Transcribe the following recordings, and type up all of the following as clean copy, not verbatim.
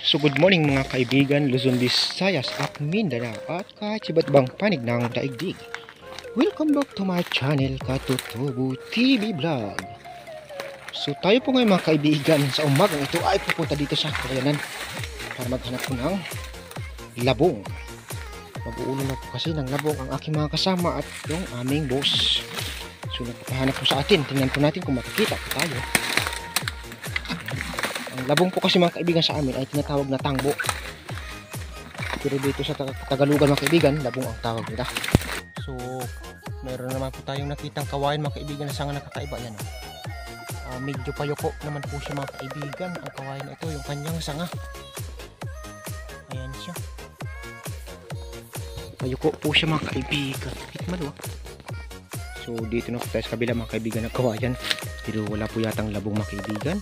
So good morning mga kaibigan, Luzon, Visayas at Mindanao at kahit iba't ibang panig ng daigdig. Welcome back to my channel, Katutubo TV Vlog. So tayo po ngayon mga kaibigan, sa umagang ito ay pupunta dito sa Kawayanan para maghanap po ng labong. Mag-uulo na po kasi ng labong ang aking mga kasama at yung aming boss. So nagpapahanap po sa atin, tingnan po natin kung makikita po tayo. Ang labong po kasi mga kaibigan sa amin ay tinatawag na tangbo. Pero dito sa Tagalugan mga kaibigan, labong ang tawag nila. So, meron naman po tayong nakitang kawayan mga kaibigan na sanga nakakaiba yan. Medyo payoko naman po siya mga kaibigan. Ang kawayan na ito, yung kanyang sanga. Ayan siya. Payoko po siya mga kaibigan. Hitman. So, dito na po tayo sa kabila mga kaibigan ng kawayan. Pero wala po yatang labong mga kaibigan.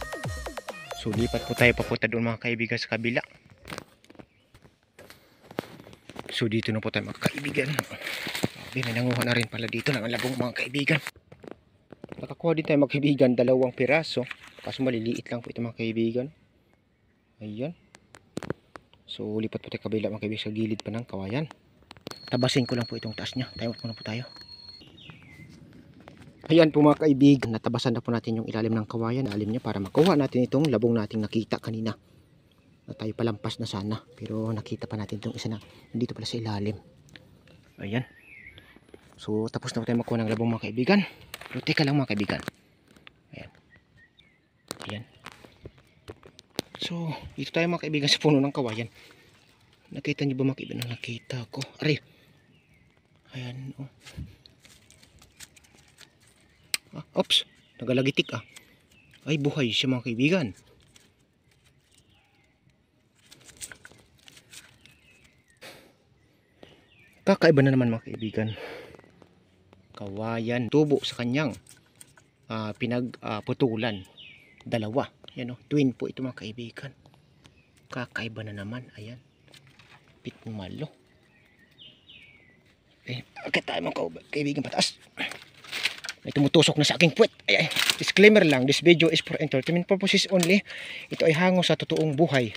So lipat po tayo papunta doon mga kaibigan sa kabila. So dito na po tayo mga kaibigan. May nanguha na rin pala dito ng labong mga kaibigan. Nakakuha din tayo mga kaibigan, 2 piraso. Kaso maliliit lang po ito mga kaibigan. Ayan. So lipat po tayo kabila mga kaibigan sa gilid pa ng kawayan. Tabasin ko lang po itong taas niya. Tayo muna po tayo. Ayan po mga kaibigan, natabasan na po natin yung ilalim ng kawayan, ilalim niya para makuha natin itong labong nating nakita kanina. Na tayo palampas na sana, pero nakita pa natin itong isa na nandito pala sa ilalim. Ayan. So tapos na po tayo makuha ng labong mga kaibigan. Pero teka lang mga kaibigan. Ayan. Ayan. So dito tayo mga kaibigan sa puno ng kawayan. Nakita niyo ba mga kaibigan? Nakita ko. Ari. Ayan o. Oops, nagalagitik Ay buhay siya mga kaibigan. Kakaiba na naman mga kaibigan. Kawayan, tubo sa kanyang pinagputulan. 2. Yan twin po ito mga kaibigan. Kakaiba na naman. Ayan. Pitmalo. Agad tayo mga kaibigan pataas. May tumutusok na sa aking puwet. Ay. Disclaimer lang, this video is for entertainment purposes only. Ito ay hango sa totoong buhay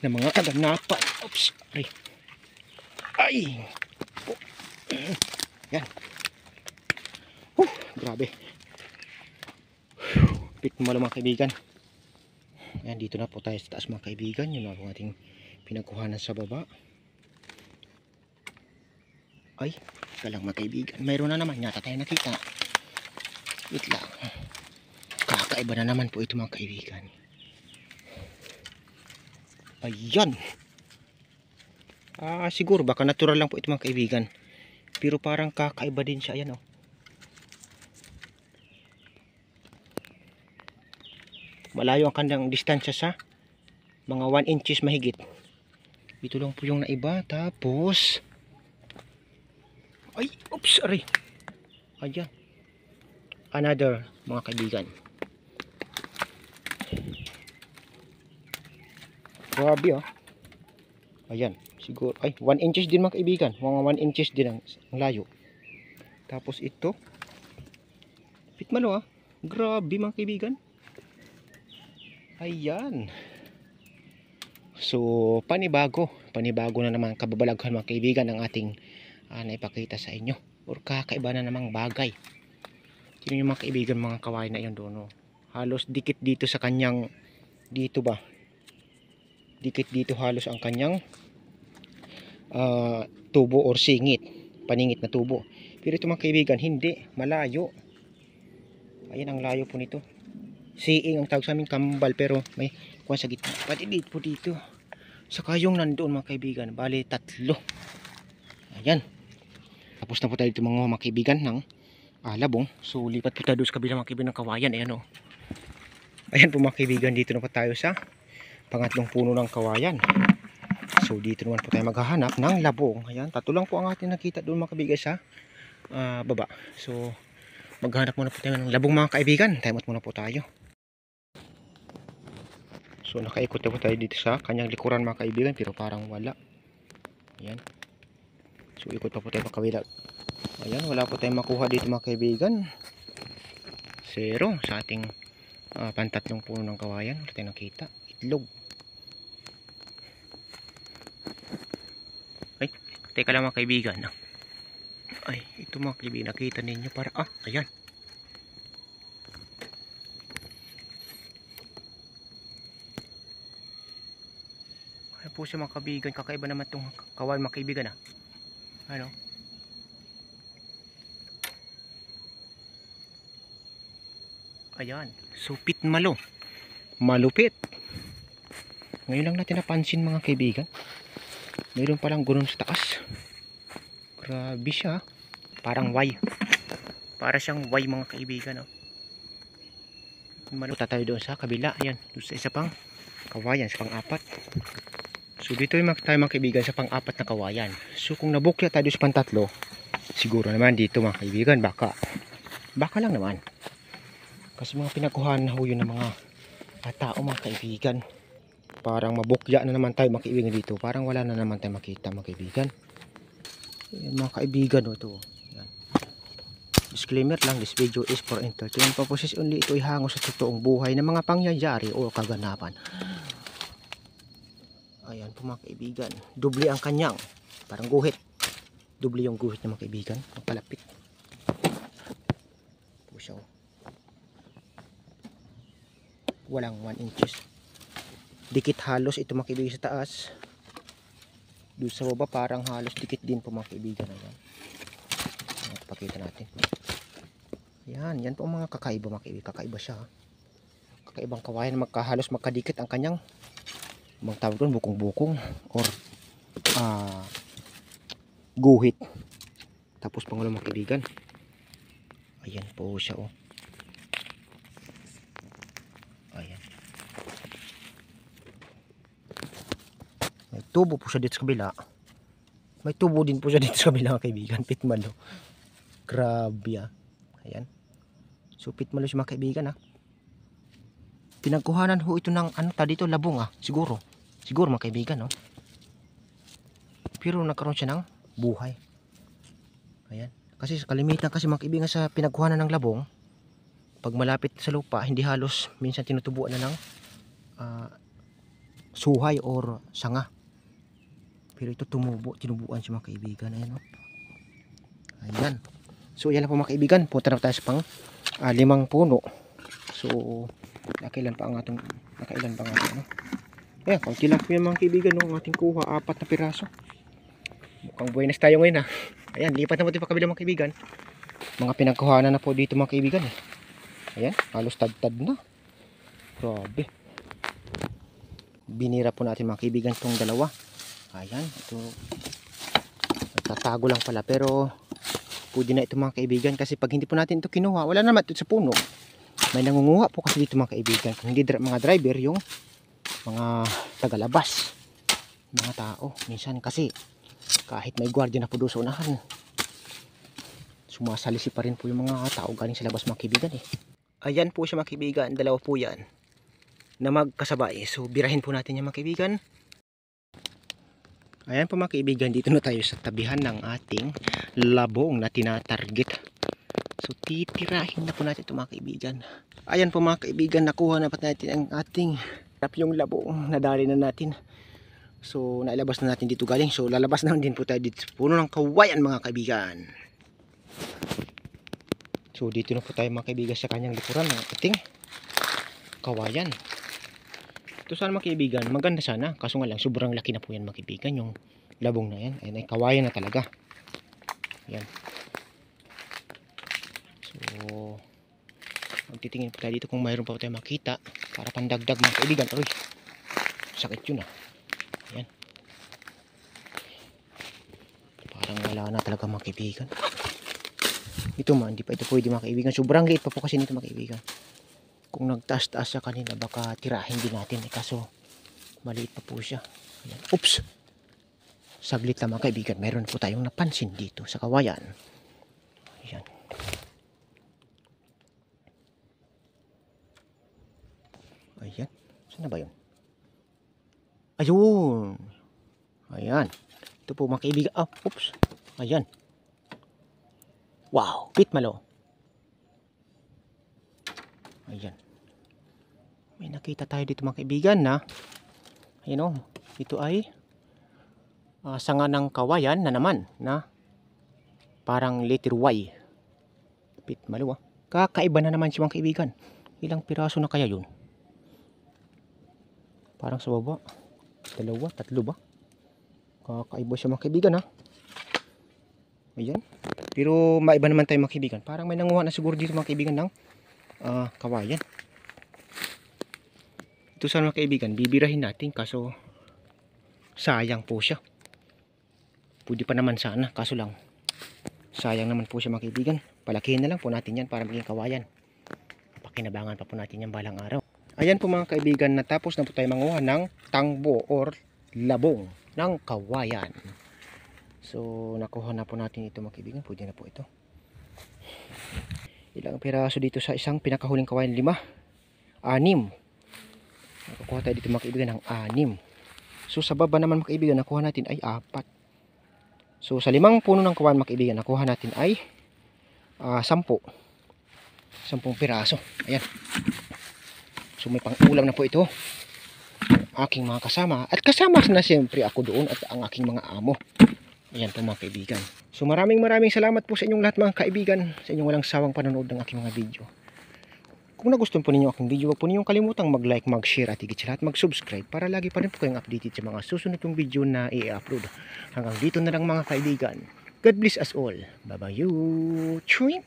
ng mga kaganapan. Oops, sorry. Ay. Yan. Grabe. Pitmalo mga kaibigan. Yan, dito na po tayo sa taas mga kaibigan. Yun na po ating pinagkuhanan sa baba. Ay, kalang mga kaibigan. Mayroon na naman yata tayo nakita. Wait lang. Kakaiba na naman po ito mga kaibigan. Ayan. Siguro baka natural lang po ito mga kaibigan. Pero parang kakaiba din siya. Ayan Malayo ang kanyang distansya sa mga 1 inches mahigit. Ito lang po yung naiba. Tapos ay, oops, aray. Ayan. Another mga kaibigan. Grabe Ayan, siguro ay 1 inches din mga kaibigan. Mga 1 inches din ang layo. Tapos ito pitmalo Grabe mga kaibigan. Ayan. So panibago na naman kababalaghan mga kaibigan ng ating naipakita sa inyo. Or kakaiba na namang bagay. Yun yung mga kaibigan, mga kawayan na yun doon halos dikit dito sa kanyang dito ba, dikit dito halos ang kanyang tubo or singit, paningit na tubo. Pero ito mga kaibigan, hindi, malayo. Ayan ang layo po nito. Siing ang tawag sa amin, kambal, pero may kuwan sa gitna. Pati dito po dito. Saka yung nandoon mga kaibigan, bali 3. Ayan. Tapos na po tayo dito mga kaibigan ng labong. So lipat po tayo doon sa kabilang mga kaibigan ng kawayan. Ayan Ayan po mga kaibigan, dito na po tayo sa pangatlong puno ng kawayan. So dito naman po tayo maghahanap ng labong. Ayan, 3 lang po ang ating nakita doon mga kaibigan sa baba. So maghanap muna po tayo ng labong mga kaibigan. Time out muna po tayo. So nakaikot na po tayo dito sa kanyang likuran mga kaibigan, pero parang wala. Ayan. So ikot pa po tayo pakawila. Ayan, wala po tayong makuha dito mga kaibigan. 0 sa ating pantatlong puno ng kawayan. Wala tayong nakita. Itlog. Teka lang mga kaibigan. Ay, ito mga kaibigan. Nakita ninyo para, ayan. Ayan po siya mga kaibigan. Kakaiba naman itong kawan mga kaibigan Ano? Ayan. Supit malo. Malupit. Ngayon lang natin napansin mga kaibigan. Mayroon palang gulong sa taas. Grabe siya. Parang Y. Para siyang Y mga kaibigan. Maluta tayo doon sa kabila. Ayan. Doon sa isa pang kawayan. Sa pang-apat. So dito yung tayo mga kaibigan sa pang-apat na kawayan. So kung nabukya tayo sa pang-tatlo, siguro naman dito mga kaibigan. Baka lang naman. Kasi mga pinakuhan na ho yun ng mga tao mga kaibigan. Parang mabukya na naman tayo mga kaibigan dito. Parang wala na naman tayo makita mga kaibigan. Ayan, mga kaibigan ito. Ayan. Disclaimer lang, this video is for entertainment purposes only. Ito ay hango sa totoong buhay ng mga pangyayari o kaganapan. Ayan po mga kaibigan. Doble ang kanyang. Parang guhit. Doble yung guhit ng mga kaibigan. Magpalapit. Po siya. Walang 1 inches. Dikit halos ito mga kaibigan sa taas. Doon sa baba parang halos dikit din po mga kaibigan. Ayan. Pakita natin. Yan po ang mga kakaiba mga kaibigan. Kakaiba siya. Kakaibang kawayan halos magkadikit ang kanyang bang tawag doon, bukong-bukong or guhit. Tapos pangulo mga kaibigan. Ayan po siya Ayan. May tubo po siya dito sa kabila. May tubo din po siya dito sa kabila mga kaibigan. Pitmalo. Grabe Ayan. So pitmalo siya mga kaibigan Pinagkuhanan ho ito ng dito labong siguro. Siguro mga kaibigan Pero nagkaroon siya ng buhay. Ayan. Kasi sa kalimitan kasi mga kaibigan sa pinagkuhanan ng labong, pag malapit sa lupa, hindi halos minsan tinutubuan na ng suhay or sanga. Pero ito tinubuan siya mga kaibigan. Ayan. So yan lang po mga kaibigan. Punta na tayo sa pang 5 puno. So nakailan pa ang ating Ayan, konti lang po yan mga kaibigan ang ating kuha. 4 na piraso. Mukhang buenas tayo ngayon Ayan, lipat na po ito pa kabila mga kaibigan. Mga pinagkuhanan na po dito mga kaibigan Ayan, halos tad-tad na. Grabe. Binira po natin mga kaibigan itong dalawa. Ayan, ito nagtatago lang pala pero pwede na ito mga kaibigan kasi pag hindi po natin ito kinuha, wala naman ito sa puno. May nangunguha po kasi dito mga kaibigan. Kung hindi mga driver, yung mga tagalabas, mga tao. Minsan kasi kahit may gwardiya na po doon sa unahan, sumasalisi pa rin po yung mga tao galing sa labas mga kaibigan Ayan po siya mga kaibigan. Dalawa po yan na magkasabay. So birahin po natin yung mga kaibigan. Ayan po mga kaibigan. Dito na tayo sa tabihan ng ating labong na tinatarget. So titirahin na po natin ito mga kaibigan. Ayan po mga kaibigan. Nakuha na po natin ang ating yung labong. Nadali na natin. So nailabas na natin dito galing. So lalabas na din po tayo dito sa puno ng kawayan mga kaibigan. So dito na po tayo mga kaibigan sa kanyang likuran ng ating kawayan. Ito sana mga kaibigan, maganda sana. Kaso nga lang sobrang laki na po yan mga kaibigan. Yung labong na yan. Ayan ay kawayan na talaga. Ayan. So magtitingin po tayo dito kung mayroon pa tayo makita para pandagdag mga kaibigan. Aroy, sakit yun Ayan. Parang wala na talaga mga kaibigan. Ito hindi pa ito pwede mga kaibigan. Sobrang liit pa po kasi nito mga kaibigan. Kung nagtaas-taas siya kanina, baka tirahin din natin kaso maliit pa po siya. Ayan. Oops! Saglit lang mga kaibigan. Meron po tayong napansin dito sa kawayan. Ayan. Ayan. Saan na ba yun? Ayun! Ayan. Ito po mga kaibigan. Oops! Ayan. Wow! Pitmalo. Ayan. May nakita tayo dito mga kaibigan na. Ayan Ito ay sanga ng kawayan na naman na parang letter Y. Pit maluwa. Kakaiba na naman siya mga kaibigan. Ilang piraso na kaya yun? Parang sa baba. 2, 3 ba? Kakaiba siya mga kaibigan ha. Ayan. Pero maiba naman tayo mga kaibigan. Parang may nanguha na siguro dito mga kaibigan ng kawayan. Ito sana mga kaibigan, bibirahin natin kaso sayang po siya. Pwede pa naman sana, kaso lang sayang naman po siya mga kaibigan. Palakihin na lang po natin yan para maging kawayan. Pakinabangan pa po natin yan balang araw. Ayan po mga kaibigan, natapos na po tayo manguha ng tangbo or labong ng kawayan. So nakuha na po natin ito mga kaibigan. Pwede na po ito. Ilang piraso dito sa isang pinakahuling kawayan? 5, 6. Nakukuha tayo dito mga kaibigan ng 6. So sa baba naman mga kaibigan, nakuha natin ay 4. So sa 5 puno ng kawayan mga kaibigan, nakuha natin ay 10 piraso. Ayan. So may pang-ulam na po ito aking mga kasama. At kasama na siyempre ako doon at ang aking mga amo. Ayan po mga kaibigan. So maraming salamat po sa inyong lahat mga kaibigan. Sa inyong walang sawang panonood ng aking mga video. Kung nagustuhan po ninyo aking video, huwag po ninyong kalimutang mag-like, mag-share at higit sa lahat mag-subscribe para lagi pa rin po kayong updated sa mga susunod kong video na i-upload. Hanggang dito na lang mga kaibigan. God bless us all. Bye-bye you. Chewing.